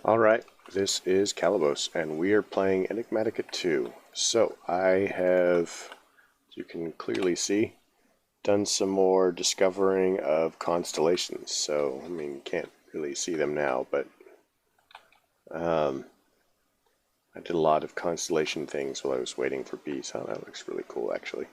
Alright, this is Calibos, and we are playing Enigmatica 2. So, I have, as you can clearly see, done some more discovering of constellations. So, I mean, you can't really see them now, but I did a lot of constellation things while I was waiting for bees. Oh, that looks really cool, actually.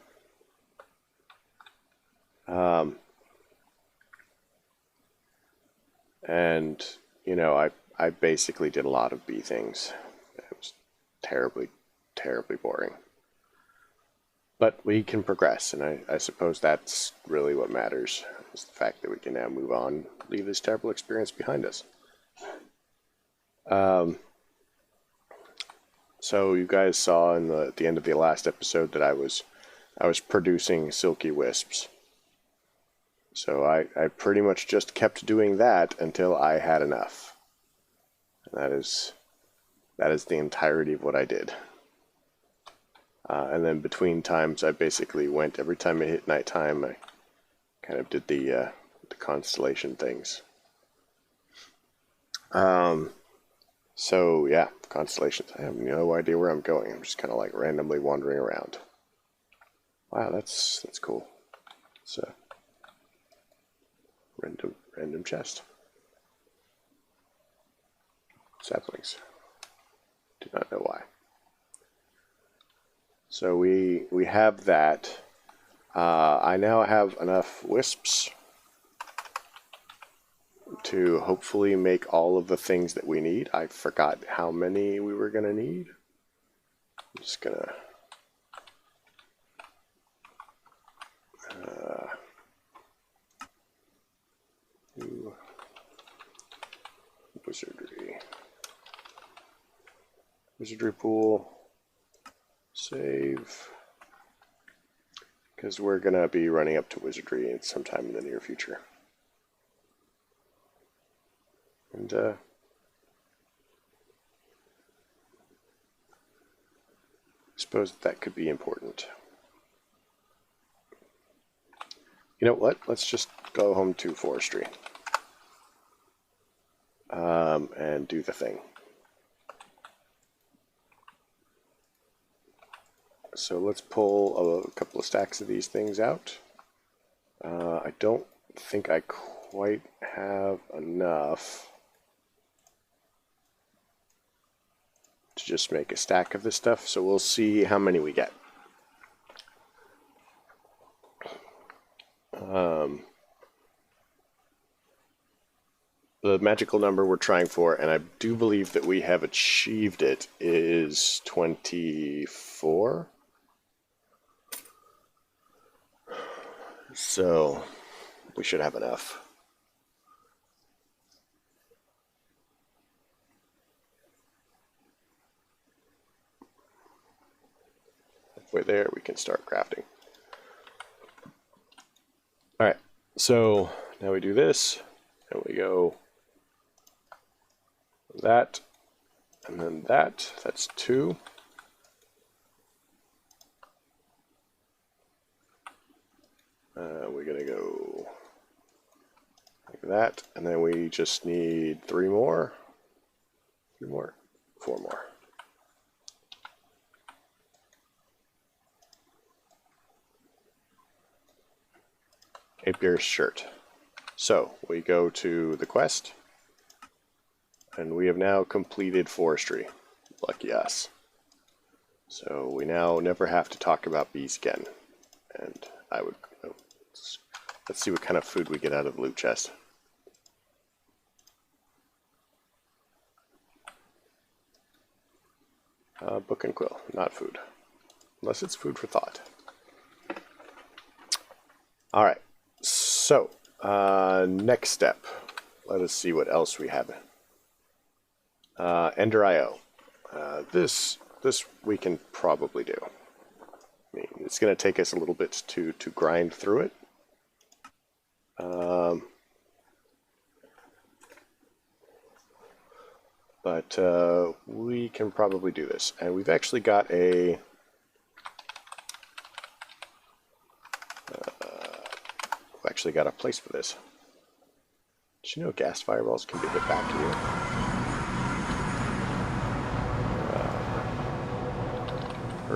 And, you know, I basically did a lot of bee things. It was terribly, terribly boring. But we can progress, and I suppose that's really what matters, is the fact that we can now move on, leave this terrible experience behind us. So you guys saw in the end of the last episode that I was producing silky wisps. So I pretty much just kept doing that until I had enough. And that is the entirety of what I did. And then between times, I basically went, every time it hit nighttime, I kind of did the constellation things. So yeah, constellations. I have no idea where I'm going. I'm just kind of like randomly wandering around. Wow, that's cool. It's a random chest. Saplings. Do not know why. So we have that. I now have enough wisps to hopefully make all of the things that we need. I forgot how many we were going to need. I'm just going to do wizardry pool, save, because we're going to be running up to wizardry sometime in the near future. And I suppose that could be important. You know what? Let's just go home to forestry and do the thing. So let's pull a couple of stacks of these things out. I don't think I quite have enough to just make a stack of this stuff, so we'll see how many we get. The magical number we're trying for, and I do believe that we have achieved it, is 24. So we should have enough. Halfway there, we can start crafting. Alright, so now we do this, and we go that, and then that. That's 2. We're going to go like that, and then we just need 3 more. 3 more. 4 more. A beer shirt. So we go to the quest, and we have now completed forestry. Lucky us. So we now never have to talk about bees again. And I would... Oh, let's see what kind of food we get out of the loot chest. Book and quill, not food. Unless it's food for thought. Alright, so, next step. Let us see what else we have. Ender IO. This we can probably do. I mean, it's going to take us a little bit to grind through it. But we can probably do this. And we've actually got a... we've actually got a place for this. Did you know gas fireballs can be hit back to you?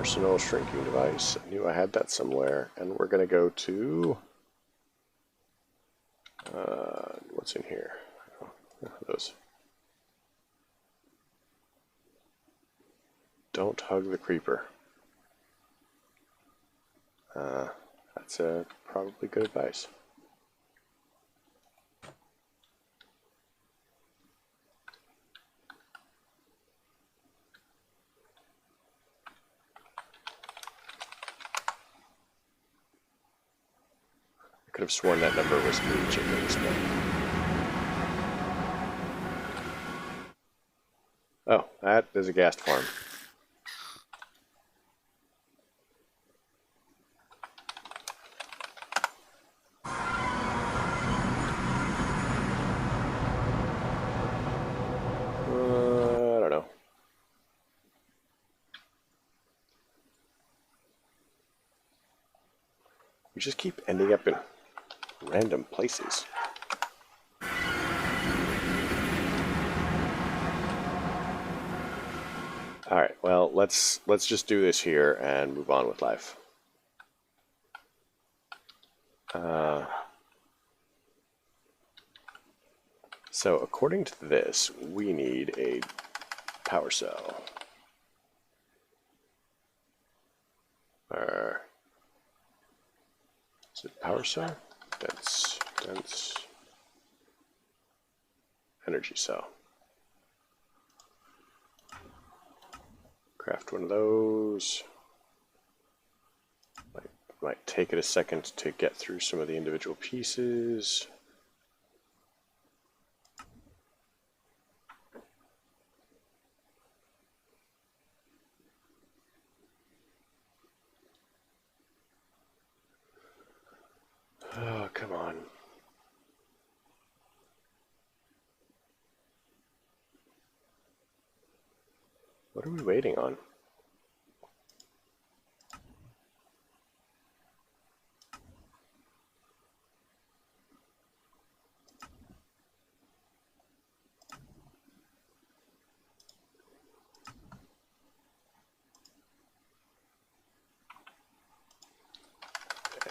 personal shrinking device. I knew I had that somewhere. And we're going to go to... what's in here? Those. Don't hug the creeper. That's probably good advice. I could have sworn that number was 3 chickens, but... Oh, that is a ghast farm. I don't know. We just keep ending up in random places. Alright, well, let's just do this here and move on with life. So, according to this, we need a power cell. Is it power cell? Dense energy cell. Craft one of those. Might take it a second to get through some of the individual pieces. Oh, come on. What are we waiting on?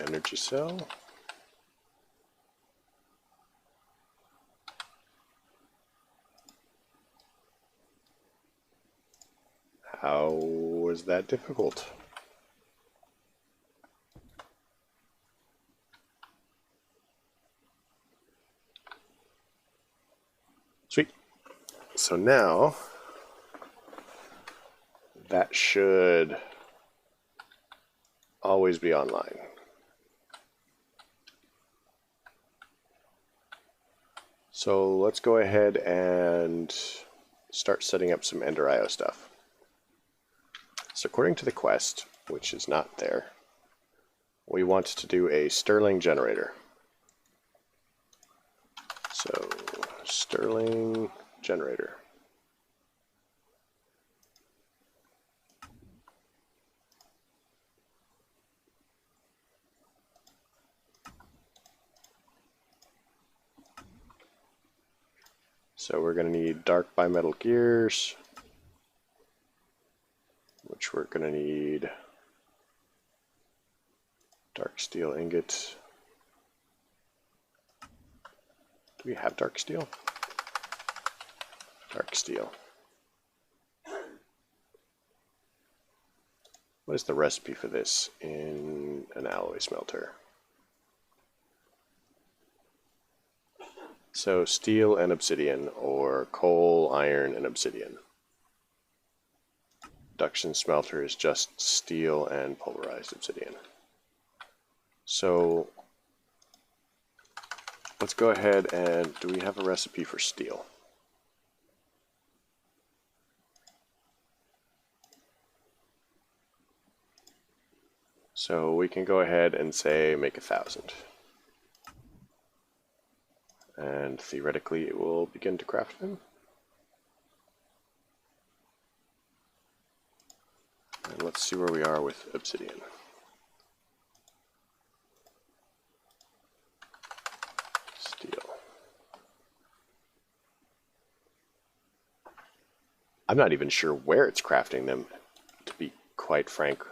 Energy cell. How was that difficult? Sweet. So now, that should always be online. So let's go ahead and start setting up some Ender IO stuff. So according to the quest, which is not there, we want to do a Stirling generator. So Stirling generator. So we're going to need dark bimetal gears, which we're going to need dark steel ingot. Do we have dark steel? Dark steel. What is the recipe for this in an alloy smelter? So steel and obsidian, or coal, iron, and obsidian. Induction smelter is just steel and pulverized obsidian. So let's go ahead and, do we have a recipe for steel? So we can go ahead and say make 1,000. And theoretically it will begin to craft them. And let's see where we are with obsidian. Steel. I'm not even sure where it's crafting them, to be quite quite frank.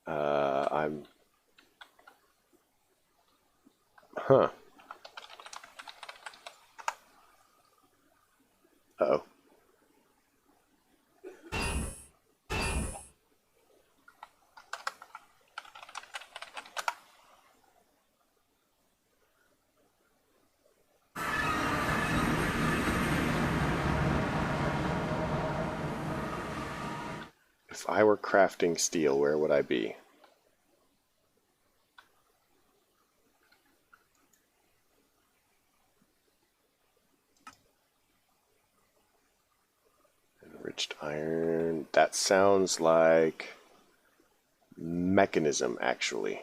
I'm... Huh. Uh-oh. If I were crafting steel, where would I be? Enriched iron. That sounds like mechanism, actually.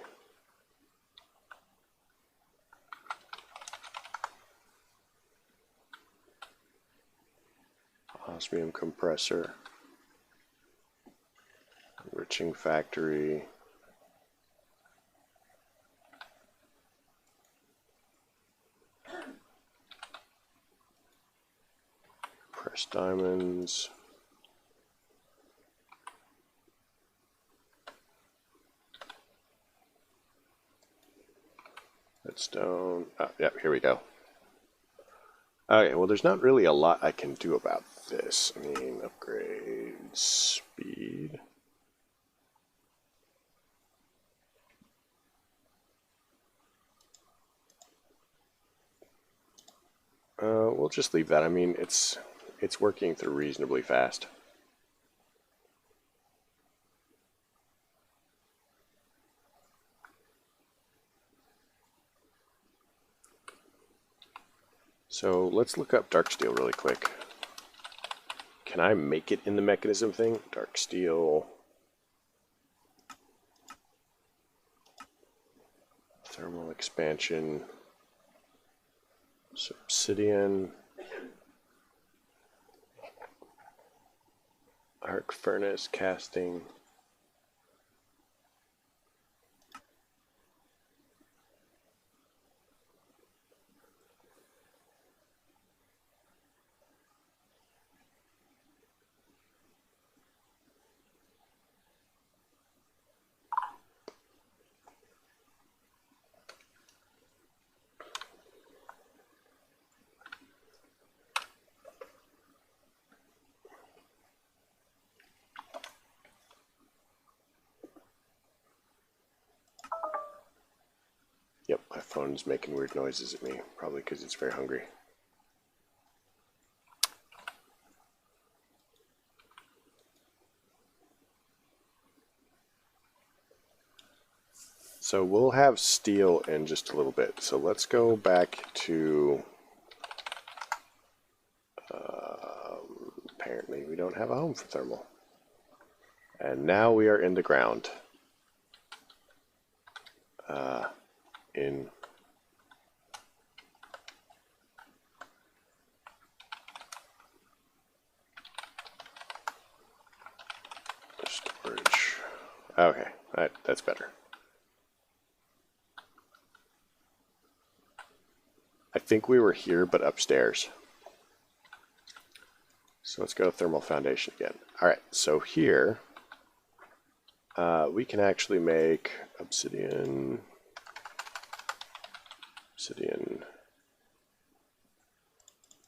Osmium compressor. Enriching factory. Pressed diamonds. Redstone. Oh, yep, here we go. Okay, well, there's not really a lot I can do about this. I mean, upgrade speed. We'll just leave that. I mean, it's working through reasonably fast. So let's look up dark steel really quick. Can I make it in the mechanism thing? Dark steel. Thermal expansion. Obsidian. Arc furnace casting. Yep, my phone's making weird noises at me, probably because it's very hungry. So we'll have steel in just a little bit. So let's go back to... apparently we don't have a home for thermal. And now we are in the ground. In storage. Okay, that's better. I think we were here, but upstairs. So let's go thermal foundation again. All right, so here we can actually make obsidian.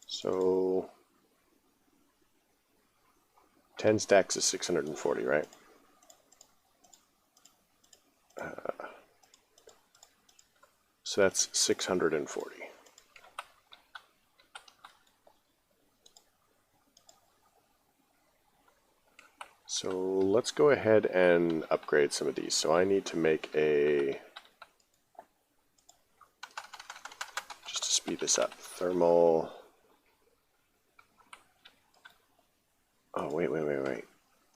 So 10 stacks is 640, right? So that's 640. So let's go ahead and upgrade some of these. So I need to make a, just to speed this up, thermal. Oh, wait.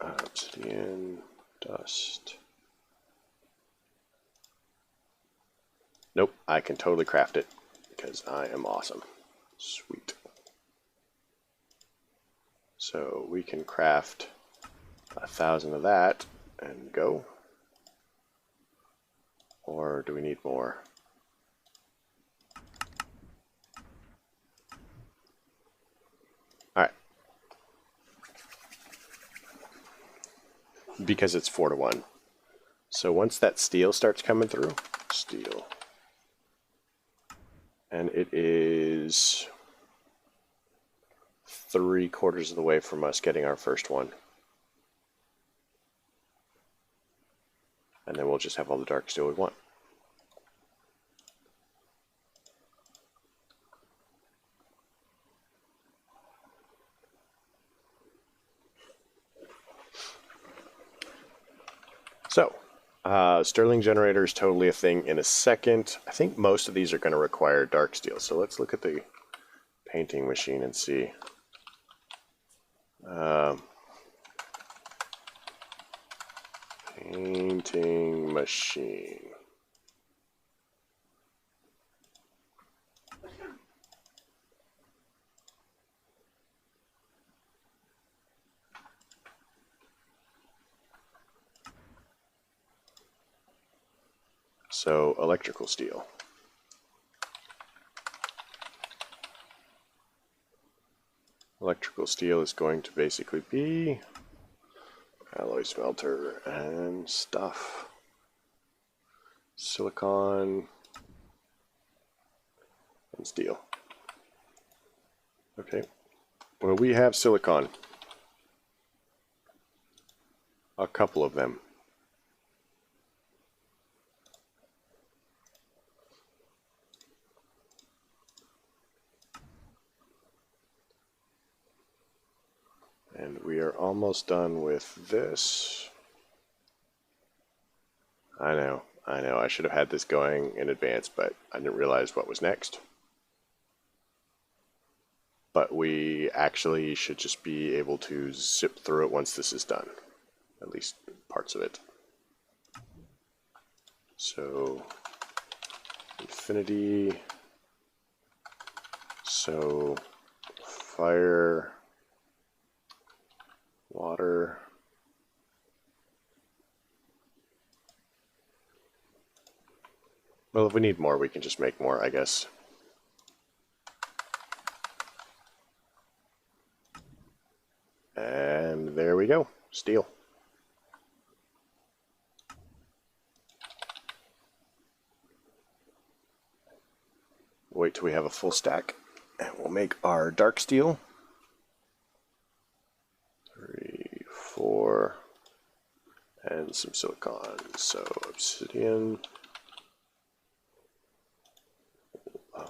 Obsidian, dust. Nope, I can totally craft it because I am awesome. Sweet. So we can craft 1,000 of that and go. Or do we need more? Alright. because it's 4-to-1. So once that steel starts coming through, steel, and it is 3/4 of the way from us getting our first one. And then we'll just have all the dark steel we want. So, Stirling generator is totally a thing in a second. I think most of these are going to require dark steel. So let's look at the painting machine and see. Painting machine. So electrical steel. Electrical steel is going to basically be alloy smelter and stuff. Silicon and steel. Okay. Well, we have silicon. A couple of them. And we are almost done with this. I know, I should have had this going in advance, but I didn't realize what was next. But we actually should just be able to zip through it once this is done. At least parts of it. So, infinity. So, fire. Water. Well, if we need more, we can just make more, I guess. And there we go. Steel. Wait till we have a full stack, and we'll make our dark steel. 3, 4, and some silicon. So obsidian.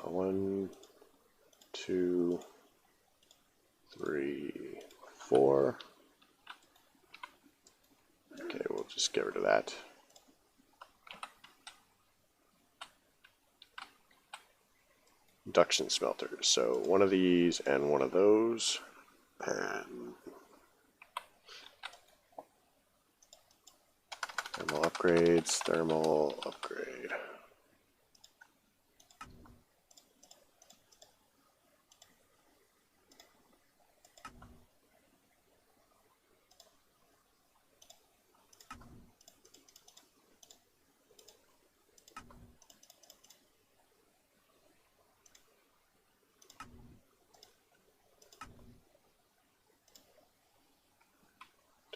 1, 2, 3, 4. Okay, we'll just get rid of that. Induction smelters. So one of these and one of those. And thermal upgrades, thermal upgrade.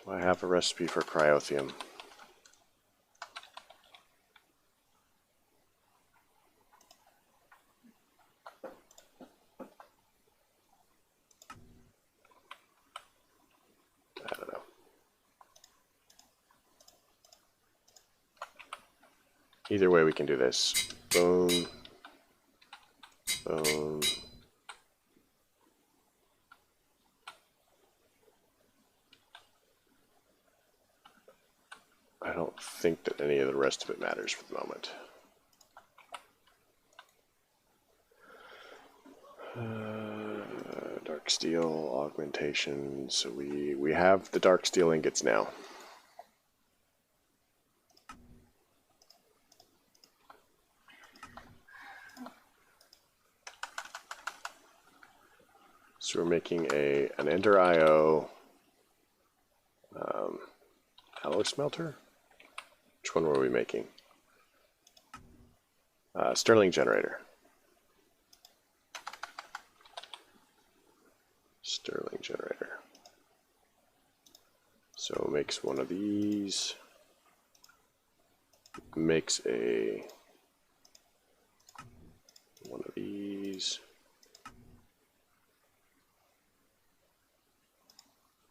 Do I have a recipe for cryothium? I don't know. Either way, we can do this. Boom. Boom. I don't think that any of the rest of it matters for the moment. Dark steel augmentation. So we have the dark steel ingots now. So we're making an Ender IO alloy smelter. Which one were we making? Stirling generator. Stirling generator. So makes one of these, makes one of these,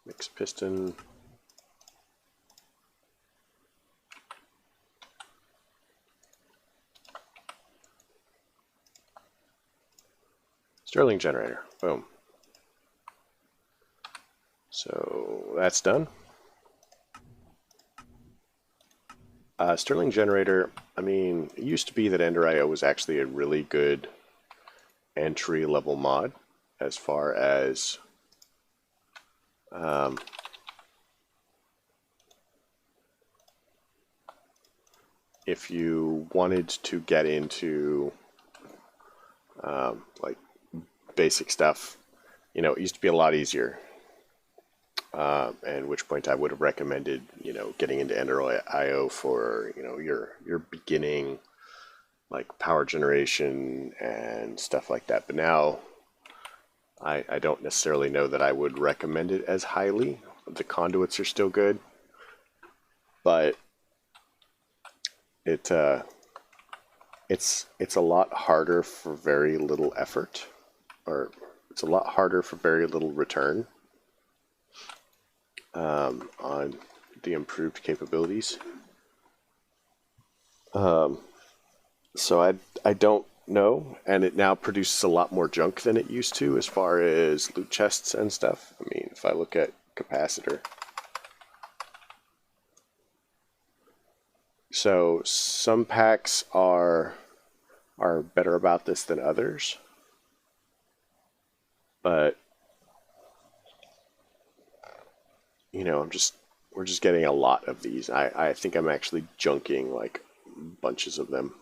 makes piston, Stirling generator, boom. So that's done. Stirling generator, I mean, it used to be that Ender.io was actually a really good entry-level mod as far as if you wanted to get into like basic stuff, you know, it used to be a lot easier. At which point I would have recommended, you know, getting into Ender.io for, you know, your beginning, like power generation and stuff like that. But now I don't necessarily know that I would recommend it as highly. The conduits are still good, but it's a lot harder for very little effort, or it's a lot harder for very little return on the improved capabilities. So I don't know, and it now produces a lot more junk than it used to as far as loot chests and stuff. I mean, if I look at capacitor, so some packs are better about this than others, but you know, we're just getting a lot of these. I think I'm actually junking like bunches of them.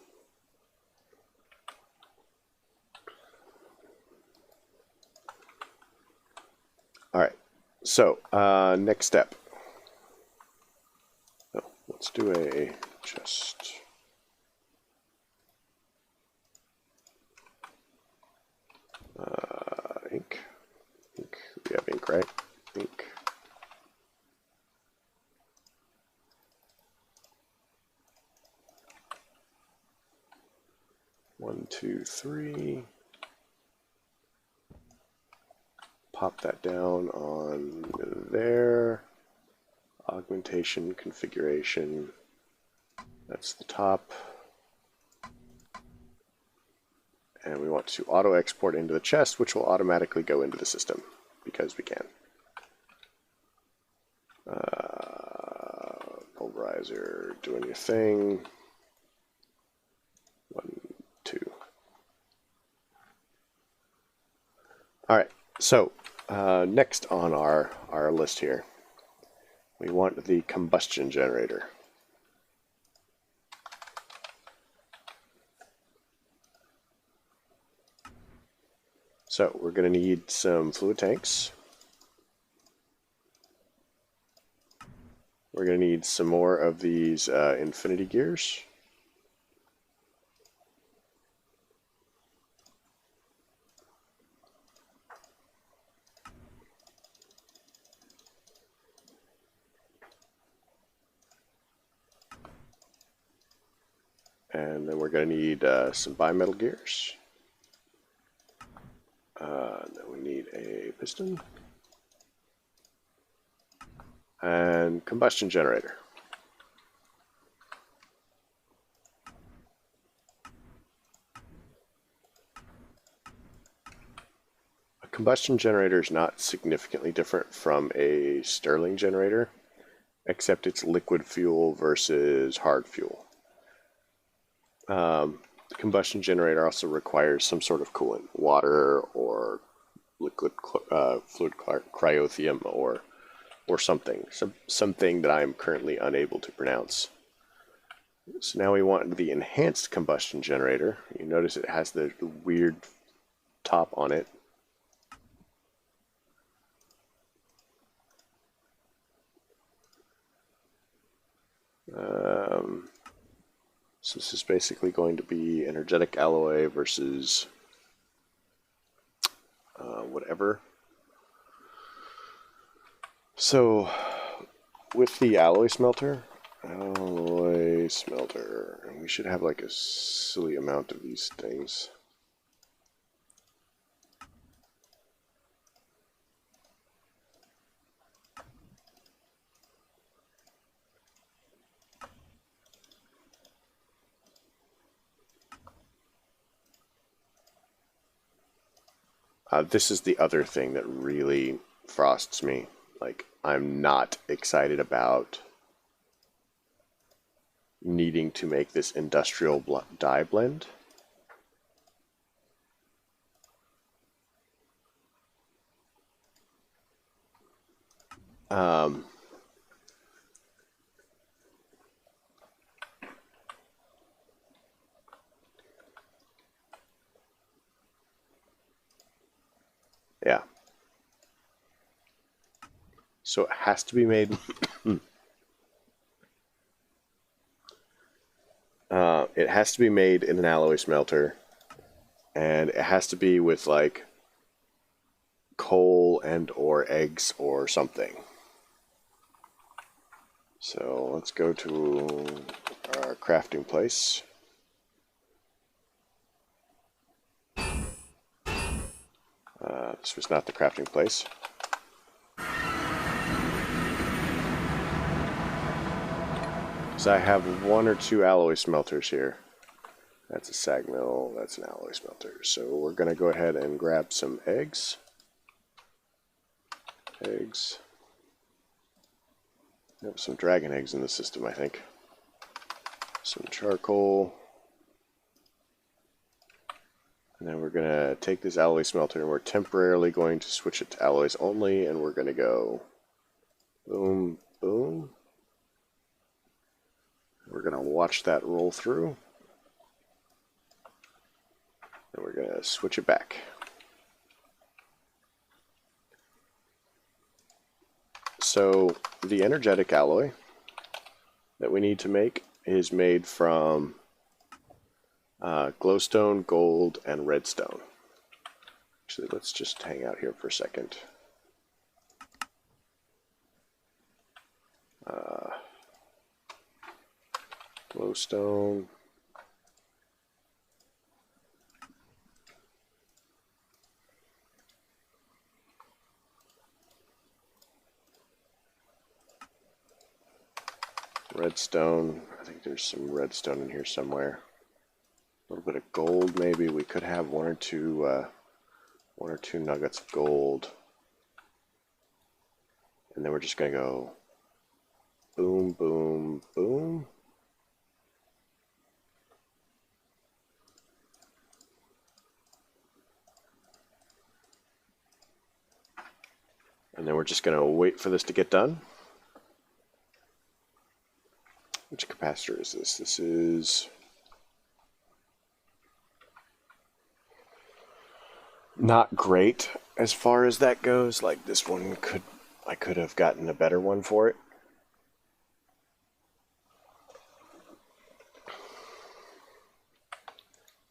All right, so next step. Oh, let's do a just ink. Ink. We have ink, right? Ink. One, two, three. Pop that down on there. Augmentation, configuration. That's the top. And we want to auto export into the chest, which will automatically go into the system because we can. Pulverizer, doing your thing. 1, 2. All right, so next on our list here, we want the combustion generator. So we're going to need some fluid tanks. We're going to need some more of these infinity gears. And then we're going to need some bimetal gears. Then we need a piston. And combustion generator. A combustion generator is not significantly different from a Stirling generator, except it's liquid fuel versus hard fuel. The combustion generator also requires some sort of coolant, water or liquid fluid cryothium or something that I am currently unable to pronounce. So now we want the enhanced combustion generator. You notice it has the weird top on it. So this is basically going to be energetic alloy versus whatever. So with the alloy smelter, and we should have like a silly amount of these things. This is the other thing that really frosts me. Like, I'm not excited about needing to make this industrial dye blend. Yeah. So it has to be made. It has to be made in an alloy smelter, and it has to be with like coal and or eggs or something. So let's go to our crafting place. This was not the crafting place. So I have 1 or 2 alloy smelters here. That's a sag mill, that's an alloy smelter. So we're going to go ahead and grab some eggs. Eggs. We have some dragon eggs in the system, I think. Some charcoal. And then we're going to take this alloy smelter and we're temporarily going to switch it to alloys only, and we're going to go boom, boom. We're going to watch that roll through. And we're going to switch it back. So the energetic alloy that we need to make is made from glowstone, gold, and redstone. Actually, let's just hang out here for a second. Glowstone. Redstone. I think there's some redstone in here somewhere. A little bit of gold, maybe. We could have one or two nuggets of gold. And then we're just going to go boom, boom, boom. And then we're just going to wait for this to get done. Which capacitor is this? This is not great as far as that goes. Like this one I could have gotten a better one for it.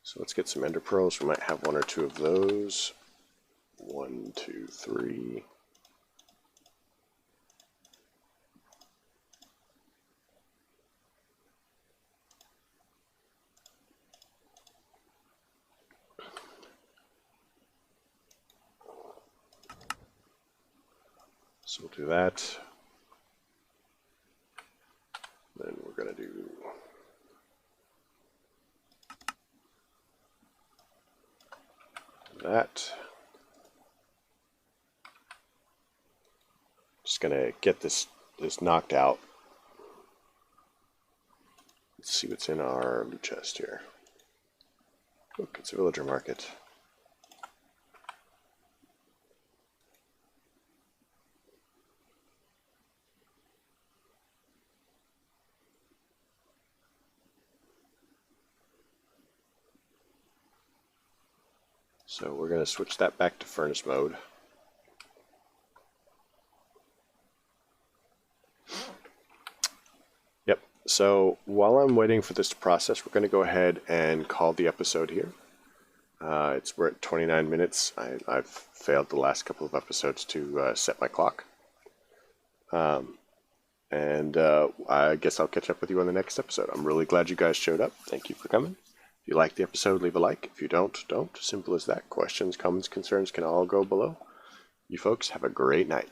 So let's get some ender pearls. We might have 1 or 2 of those. 1, 2, 3. So we'll do that. Then we're going to do that. Just going to get this knocked out. Let's see what's in our loot chest here. Look, it's a villager market. So we're going to switch that back to furnace mode. Yep, so while I'm waiting for this to process, we're going to go ahead and call the episode here. We're at 29 minutes. I've failed the last couple of episodes to set my clock. And I guess I'll catch up with you on the next episode. I'm really glad you guys showed up. Thank you for coming. If you like the episode, leave a like. If you don't. Simple as that. Questions, comments, concerns can all go below. You folks have a great night.